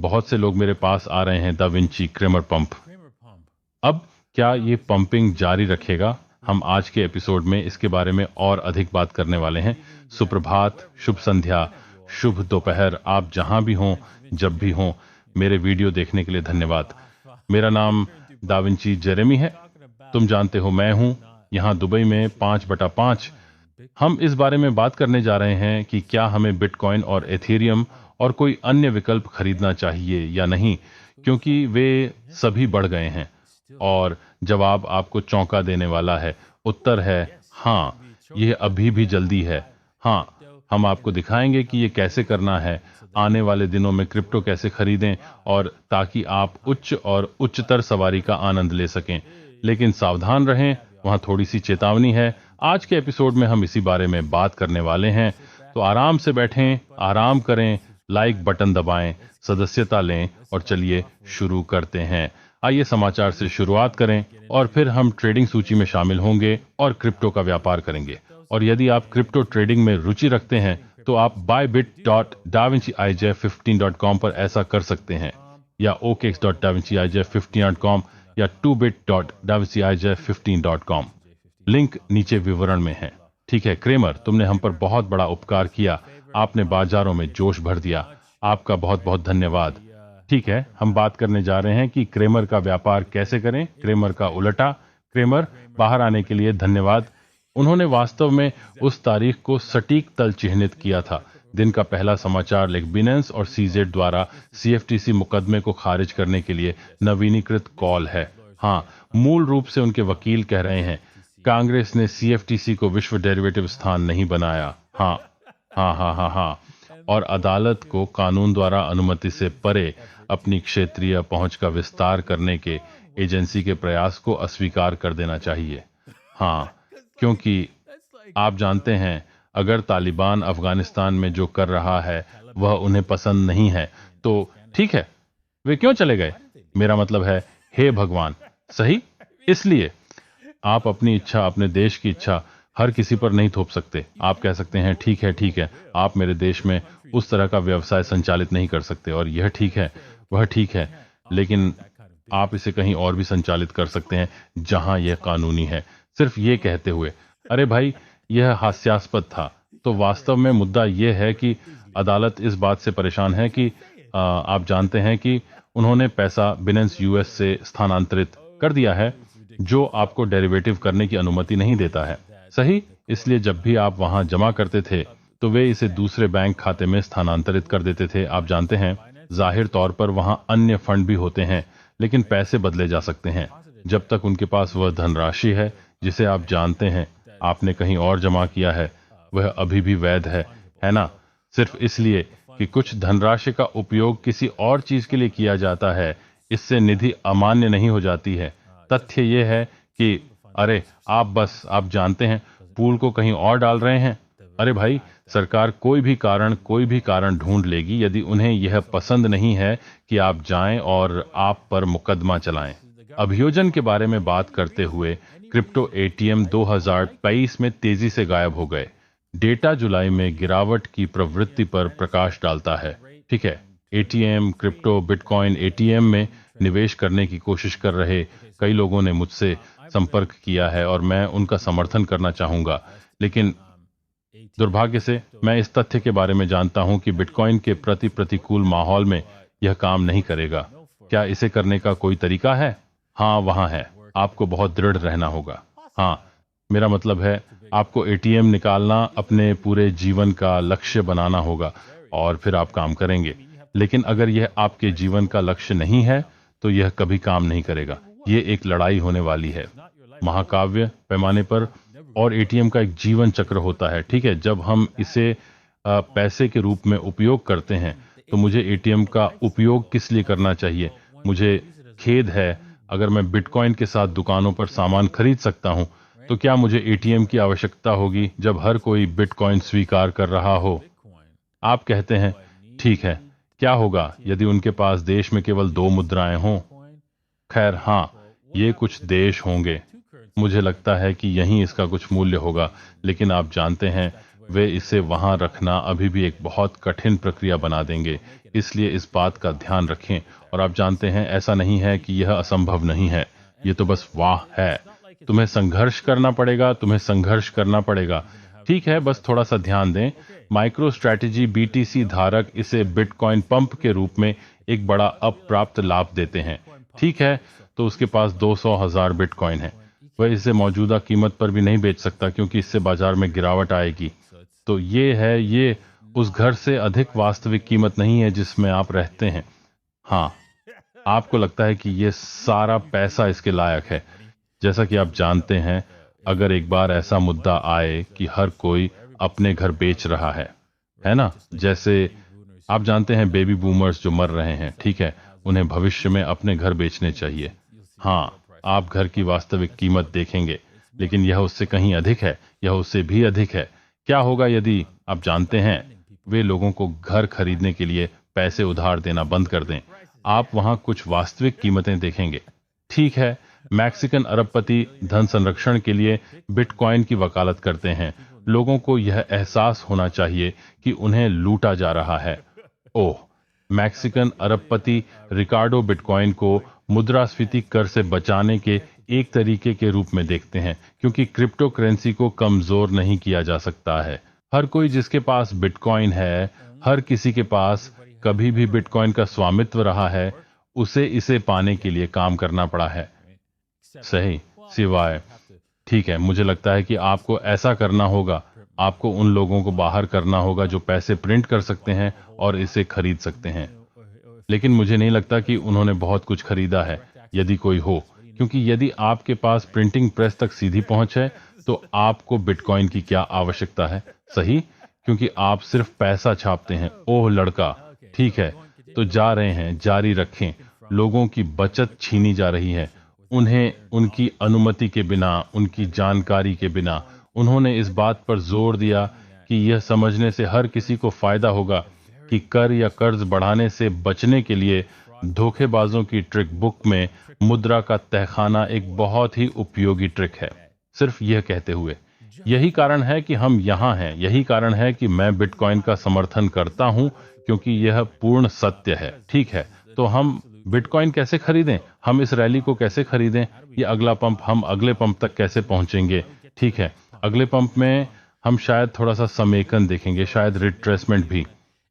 बहुत से लोग मेरे पास आ रहे हैं दा विंची क्रेमर पंप। अब क्या ये पंपिंग जारी रखेगा? हम आज के एपिसोड में इसके बारे में और अधिक बात करने वाले हैं। सुप्रभात, शुभ संध्या, शुभ दोपहर, आप जहां भी हों, जब भी हों, मेरे वीडियो देखने के लिए धन्यवाद। मेरा नाम दा विंची जेरेमी है। तुम जानते हो मैं हूं यहां दुबई में 5/5। हम इस बारे में बात करने जा रहे हैं कि क्या हमें बिटकॉइन और एथेरियम और कोई अन्य विकल्प खरीदना चाहिए या नहीं, क्योंकि वे सभी बढ़ गए हैं। और जवाब आपको चौंका देने वाला है। उत्तर है हाँ, यह अभी भी जल्दी है। हाँ, हम आपको दिखाएंगे कि ये कैसे करना है, आने वाले दिनों में क्रिप्टो कैसे खरीदें, और ताकि आप उच्च और उच्चतर सवारी का आनंद ले सकें। लेकिन सावधान रहें, वहाँ थोड़ी सी चेतावनी है। आज के एपिसोड में हम इसी बारे में बात करने वाले हैं। तो आराम से बैठें, आराम करें, लाइक बटन दबाएं, सदस्यता लें और चलिए शुरू करते हैं। आइए समाचार से शुरुआत करें और फिर हम ट्रेडिंग सूची में शामिल होंगे और क्रिप्टो का व्यापार करेंगे। और यदि आप क्रिप्टो ट्रेडिंग में रुचि रखते हैं तो आप bybit.davinciij15.com पर ऐसा कर सकते हैं, या okx.davinciij15.com या 2bit.davinciij15.com। लिंक नीचे विवरण में है। ठीक है क्रेमर, तुमने हम पर बहुत बड़ा उपकार किया। आपने बाजारों में जोश भर दिया। आपका बहुत बहुत धन्यवाद। ठीक है, हम बात करने जा रहे हैं कि क्रेमर का व्यापार कैसे करें, क्रेमर का उलटा। क्रेमर, बाहर आने के लिए धन्यवाद। उन्होंने वास्तव में उस तारीख को सटीक तल चिह्नित किया था। दिन का पहला समाचार लेख बिनेंस और सीजेड द्वारा सीएफटीसी मुकदमे को खारिज करने के लिए नवीनीकृत कॉल है। हाँ, मूल रूप से उनके वकील कह रहे हैं कांग्रेस ने सीएफटीसी को विश्व डेरिवेटिव स्थान नहीं बनाया। हाँ हाँ हाँ हाँ हाँ, और अदालत को कानून द्वारा अनुमति से परे अपनी क्षेत्रीय पहुंच का विस्तार करने के एजेंसी के प्रयास को अस्वीकार कर देना चाहिए। हाँ, क्योंकि आप जानते हैं, अगर तालिबान अफगानिस्तान में जो कर रहा है वह उन्हें पसंद नहीं है तो ठीक है, वे क्यों चले गए? मेरा मतलब है, हे भगवान, सही। इसलिए आप अपनी इच्छा, अपने देश की इच्छा हर किसी पर नहीं थोप सकते। आप कह सकते हैं ठीक है ठीक है, आप मेरे देश में उस तरह का व्यवसाय संचालित नहीं कर सकते, और यह ठीक है, वह ठीक है, लेकिन आप इसे कहीं और भी संचालित कर सकते हैं जहां यह कानूनी है। सिर्फ ये कहते हुए, अरे भाई, यह हास्यास्पद था। तो वास्तव में मुद्दा यह है कि अदालत इस बात से परेशान है कि आप जानते हैं कि उन्होंने पैसा बिनेंस यूएस से स्थानांतरित कर दिया है, जो आपको डेरिवेटिव करने की अनुमति नहीं देता है। सही, इसलिए जब भी आप वहां जमा करते थे तो वे इसे दूसरे बैंक खाते में स्थानांतरित कर देते थे। आप जानते हैं, जाहिर तौर पर वहां अन्य फंड भी होते हैं, लेकिन पैसे बदले जा सकते हैं जब तक उनके पास वह धनराशि है जिसे आप जानते हैं आपने कहीं और जमा किया है, वह अभी भी वैध है ना? सिर्फ इसलिए कि कुछ धनराशि का उपयोग किसी और चीज के लिए किया जाता है, इससे निधि अमान्य नहीं हो जाती है। तथ्य यह है कि अरे आप जानते हैं, पूल को कहीं और डाल रहे हैं। अरे भाई, सरकार कोई भी कारण ढूंढ लेगी यदि उन्हें यह पसंद नहीं है कि आप जाएं और आप पर मुकदमा चलाएं। अभियोजन के बारे में बात करते हुए, क्रिप्टो एटीएम 2023 में तेजी से गायब हो गए। डेटा जुलाई में गिरावट की प्रवृत्ति पर प्रकाश डालता है। ठीक है, एटीएम, क्रिप्टो, बिटकॉइन एटीएम में निवेश करने की कोशिश कर रहे कई लोगों ने मुझसे संपर्क किया है और मैं उनका समर्थन करना चाहूंगा, लेकिन दुर्भाग्य से मैं इस तथ्य के बारे में जानता हूं कि बिटकॉइन के प्रति प्रतिकूल माहौल में यह काम नहीं करेगा। क्या इसे करने का कोई तरीका है? हाँ, वहां है। आपको बहुत दृढ़ रहना होगा। हाँ, मेरा मतलब है, आपको एटीएम निकालना अपने पूरे जीवन का लक्ष्य बनाना होगा और फिर आप काम करेंगे। लेकिन अगर यह आपके जीवन का लक्ष्य नहीं है तो यह कभी काम नहीं करेगा। ये एक लड़ाई होने वाली है, महाकाव्य पैमाने पर, और एटीएम का एक जीवन चक्र होता है। ठीक है, जब हम इसे पैसे के रूप में उपयोग करते हैं तो मुझे एटीएम का उपयोग किस लिए करना चाहिए? मुझे खेद है, अगर मैं बिटकॉइन के साथ दुकानों पर सामान खरीद सकता हूं तो क्या मुझे एटीएम की आवश्यकता होगी जब हर कोई बिटकॉइन स्वीकार कर रहा हो? आप कहते हैं ठीक है, क्या होगा यदि उनके पास देश में केवल 2 मुद्राएं हों? खैर हाँ, ये कुछ देश होंगे। मुझे लगता है कि यहीं इसका कुछ मूल्य होगा, लेकिन आप जानते हैं, वे इसे वहां रखना अभी भी एक बहुत कठिन प्रक्रिया बना देंगे। इसलिए इस बात का ध्यान रखें। और आप जानते हैं, ऐसा नहीं है कि यह असंभव नहीं है, ये तो बस वाह है। तुम्हें संघर्ष करना पड़ेगा, तुम्हें संघर्ष करना पड़ेगा। ठीक है, बस थोड़ा सा ध्यान दें। माइक्रो स्ट्रैटेजी बीटीसी धारक इसे बिटकॉइन पंप के रूप में एक बड़ा अप्राप्त लाभ देते हैं। ठीक है, तो उसके पास 200,000 बिटकॉइन है। वह इसे मौजूदा कीमत पर भी नहीं बेच सकता क्योंकि इससे बाजार में गिरावट आएगी। तो ये उस घर से अधिक वास्तविक कीमत नहीं है जिसमें आप रहते हैं। हाँ, आपको लगता है कि ये सारा पैसा इसके लायक है। जैसा कि आप जानते हैं, अगर एक बार ऐसा मुद्दा आए कि हर कोई अपने घर बेच रहा है ना? जैसे आप जानते हैं, बेबी बूमर्स जो मर रहे हैं, ठीक है, उन्हें भविष्य में अपने घर बेचने चाहिए। हाँ, आप घर की वास्तविक कीमत देखेंगे, लेकिन यह उससे कहीं अधिक है, यह उससे भी अधिक है। क्या होगा यदि आप जानते हैं, वे लोगों को घर खरीदने के लिए पैसे उधार देना बंद कर दें? आप वहां कुछ वास्तविक कीमतें देखेंगे। ठीक है, मैक्सिकन अरबपति धन संरक्षण के लिए बिटकॉइन की वकालत करते हैं। लोगों को यह एहसास होना चाहिए कि उन्हें लूटा जा रहा है। ओह, मैक्सिकन अरबपति रिकार्डो बिटकॉइन को मुद्रास्फीति कर से बचाने के एक तरीके के रूप में देखते हैं, क्योंकि क्रिप्टो करेंसी को कमजोर नहीं किया जा सकता है। हर कोई जिसके पास बिटकॉइन है, हर किसी के पास कभी भी बिटकॉइन का स्वामित्व रहा है, उसे इसे पाने के लिए काम करना पड़ा है। सही, सिवाय ठीक है, मुझे लगता है कि आपको ऐसा करना होगा। आपको उन लोगों को बाहर करना होगा जो पैसे प्रिंट कर सकते हैं और इसे खरीद सकते हैं। लेकिन मुझे नहीं लगता कि उन्होंने बहुत कुछ खरीदा है, यदि कोई हो, क्योंकि यदि आपके पास प्रिंटिंग प्रेस तक सीधी पहुंच है, तो आपको बिटकॉइन की क्या आवश्यकता है? सही, क्योंकि आप सिर्फ पैसा छापते हैं। ओह लड़का, ठीक है, तो जा रहे हैं, जारी रखें। लोगों की बचत छीनी जा रही है, उन्हें उनकी अनुमति के बिना, उनकी जानकारी के बिना। उन्होंने इस बात पर जोर दिया कि यह समझने से हर किसी को फायदा होगा कि कर या कर्ज बढ़ाने से बचने के लिए धोखेबाजों की ट्रिक बुक में मुद्रा का तहखाना एक बहुत ही उपयोगी ट्रिक है। सिर्फ यह कहते हुए, यही कारण है कि हम यहाँ हैं, यही कारण है कि मैं बिटकॉइन का समर्थन करता हूँ, क्योंकि यह पूर्ण सत्य है। ठीक है, तो हम बिटकॉइन कैसे खरीदें? हम इस रैली को कैसे खरीदें? ये अगला पंप, हम अगले पंप तक कैसे पहुंचेंगे? ठीक है, अगले पंप में हम शायद थोड़ा सा समेकन देखेंगे, शायद रिट्रेसमेंट भी।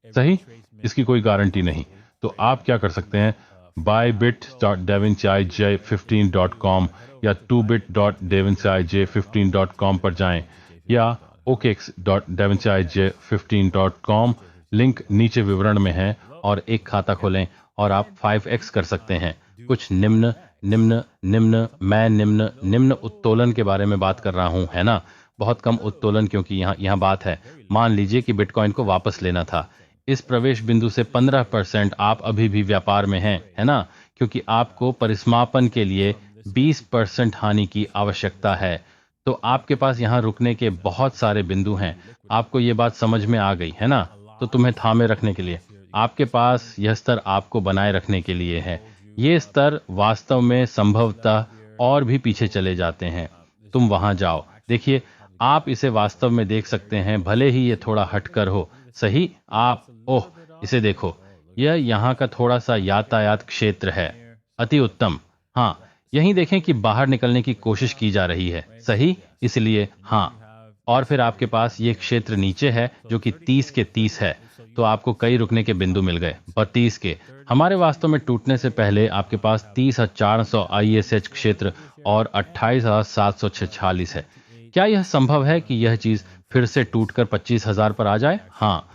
सही, इसकी कोई गारंटी नहीं। तो आप क्या कर सकते हैं? bybit.davincij15.com या 2bit.davincij15.com पर जाएं, या okx.davincij15.com, लिंक नीचे विवरण में है, और एक खाता खोलें और आप 5x कर सकते हैं। कुछ निम्न निम्न निम्न मैं निम्न निम्न उत्तोलन के बारे में बात कर रहा हूं, है ना? बहुत कम उत्तोलन, क्योंकि यहाँ बात है, मान लीजिए कि बिटकॉइन को वापस लेना था। इस प्रवेश बिंदु से 15% आप अभी भी व्यापार में हैं, है ना? क्योंकि आपको परिसमापन के लिए 20% हानि की आवश्यकता है। तो आपके पास यहाँ रुकने के बहुत सारे बिंदु हैं। आपको ये बात समझ में आ गई, है ना? तो तुम्हें थामे रखने के लिए आपके पास यह स्तर आपको बनाए रखने के लिए है। ये स्तर वास्तव में संभवतः और भी पीछे चले जाते हैं। तुम वहां जाओ, देखिए, आप इसे वास्तव में देख सकते हैं, भले ही ये थोड़ा हटकर हो। सही, आप ओह, इसे देखो, यह यहाँ का थोड़ा सा यातायात क्षेत्र है। अति उत्तम। हाँ, यहीं देखें कि बाहर निकलने की कोशिश की जा रही है। सही, इसलिए हाँ, और फिर आपके पास ये क्षेत्र नीचे है जो कि 30 के 30 है। तो आपको कई रुकने के बिंदु मिल गए, 32 के। हमारे वास्तव में टूटने से पहले आपके पास 30,400 ISH क्षेत्र और 28,746 है। क्या यह संभव है कि यह चीज फिर से टूटकर 25,000 पर आ जाए? हाँ,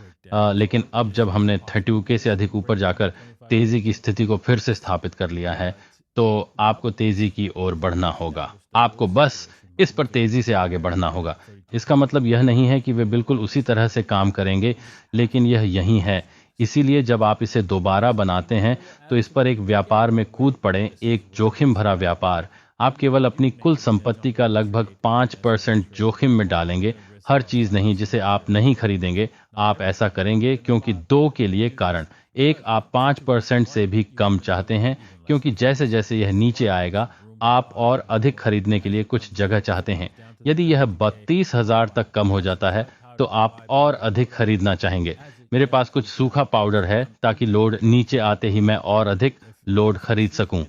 लेकिन अब जब हमने 32K से अधिक ऊपर जाकर तेजी की स्थिति को फिर से स्थापित कर लिया है, तो आपको तेजी की ओर बढ़ना होगा। आपको बस इस पर तेजी से आगे बढ़ना होगा। इसका मतलब यह नहीं है कि वे बिल्कुल उसी तरह से काम करेंगे, लेकिन यह यही है। इसीलिए जब आप इसे दोबारा बनाते हैं, तो इस पर एक व्यापार में कूद पड़े, एक जोखिम भरा व्यापार। आप केवल अपनी कुल संपत्ति का लगभग 5% जोखिम में डालेंगे। हर चीज नहीं जिसे आप नहीं खरीदेंगे। आप ऐसा करेंगे क्योंकि दो के लिए कारण। एक, आप 5% से भी कम चाहते हैं, क्योंकि जैसे जैसे यह नीचे आएगा, आप और अधिक खरीदने के लिए कुछ जगह चाहते हैं। यदि यह 32,000 तक कम हो जाता है, तो आप और अधिक खरीदना चाहेंगे। मेरे पास कुछ सूखा पाउडर है ताकि लोड नीचे आते ही मैं और अधिक लोड खरीद सकूं।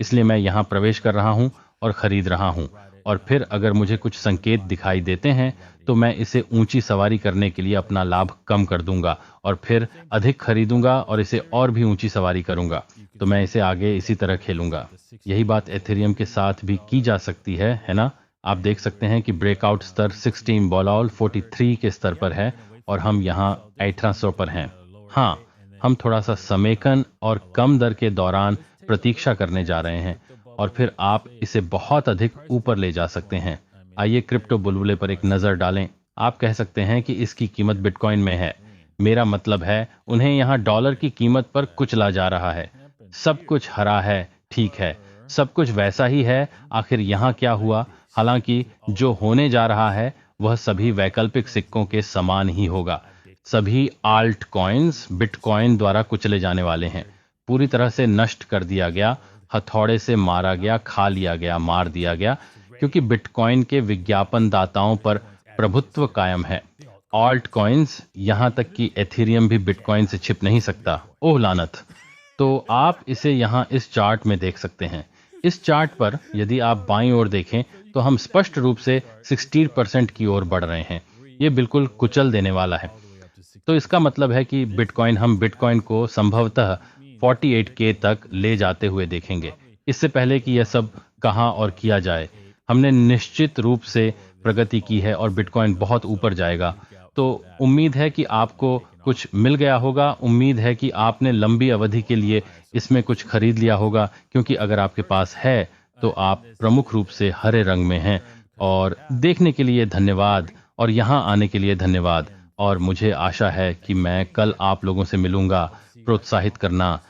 इसलिए मैं यहाँ प्रवेश कर रहा हूँ और खरीद रहा हूँ। और फिर अगर मुझे कुछ संकेत दिखाई देते हैं तो मैं इसे ऊंची सवारी करने के लिए अपना लाभ कम कर दूंगा और फिर अधिक खरीदूंगा और इसे और भी ऊंची सवारी करूंगा। तो मैं इसे आगे इसी तरह खेलूंगा। यही बात एथेरियम के साथ भी की जा सकती है ना? आप देख सकते हैं कि ब्रेकआउट स्तर 16 बॉलऑल 43 के स्तर पर है और हम यहाँ 1800 पर हैं। हाँ, हम थोड़ा सा समेकन और कम दर के दौरान प्रतीक्षा करने जा रहे हैं और फिर आप इसे बहुत अधिक ऊपर ले जा सकते हैं। आइए क्रिप्टो बुलबुले पर एक नजर डालें। आप कह सकते हैं कि इसकी कीमत बिटकॉइन में है। मेरा मतलब है उन्हें यहाँ डॉलर की कीमत पर कुचला जा रहा है। सब कुछ हरा है, ठीक है, सब कुछ वैसा ही है। आखिर यहाँ क्या हुआ? हालांकि जो होने जा रहा है वह सभी वैकल्पिक सिक्कों के समान ही होगा। सभी आल्ट कॉइन्स बिटकॉइन द्वारा कुचले जाने वाले हैं, पूरी तरह से नष्ट कर दिया गया, हथौड़े से मारा गया, खा लिया गया, मार दिया गया, क्योंकि बिटकॉइन के विज्ञापन दाताओं पर प्रभुत्व कायम है। ऑल्ट कॉइन्स, यहां तक कि एथेरियम भी बिटकॉइन से छिप नहीं सकता। ओह लानत! तो आप इसे यहाँ इस चार्ट में देख सकते हैं। इस चार्ट पर यदि आप बाईं ओर देखें तो हम स्पष्ट रूप से 60% की ओर बढ़ रहे हैं। ये बिल्कुल कुचल देने वाला है। तो इसका मतलब है कि हम बिटकॉइन को संभवतः 48K तक ले जाते हुए देखेंगे। इससे पहले कि यह सब कहाँ और किया जाए, हमने निश्चित रूप से प्रगति की है और बिटकॉइन बहुत ऊपर जाएगा। तो उम्मीद है कि आपको कुछ मिल गया होगा। उम्मीद है कि आपने लंबी अवधि के लिए इसमें कुछ खरीद लिया होगा, क्योंकि अगर आपके पास है तो आप प्रमुख रूप से हरे रंग में हैं। और देखने के लिए धन्यवाद और यहाँ आने के लिए धन्यवाद। और मुझे आशा है कि मैं कल आप लोगों से मिलूंगा। प्रोत्साहित करना,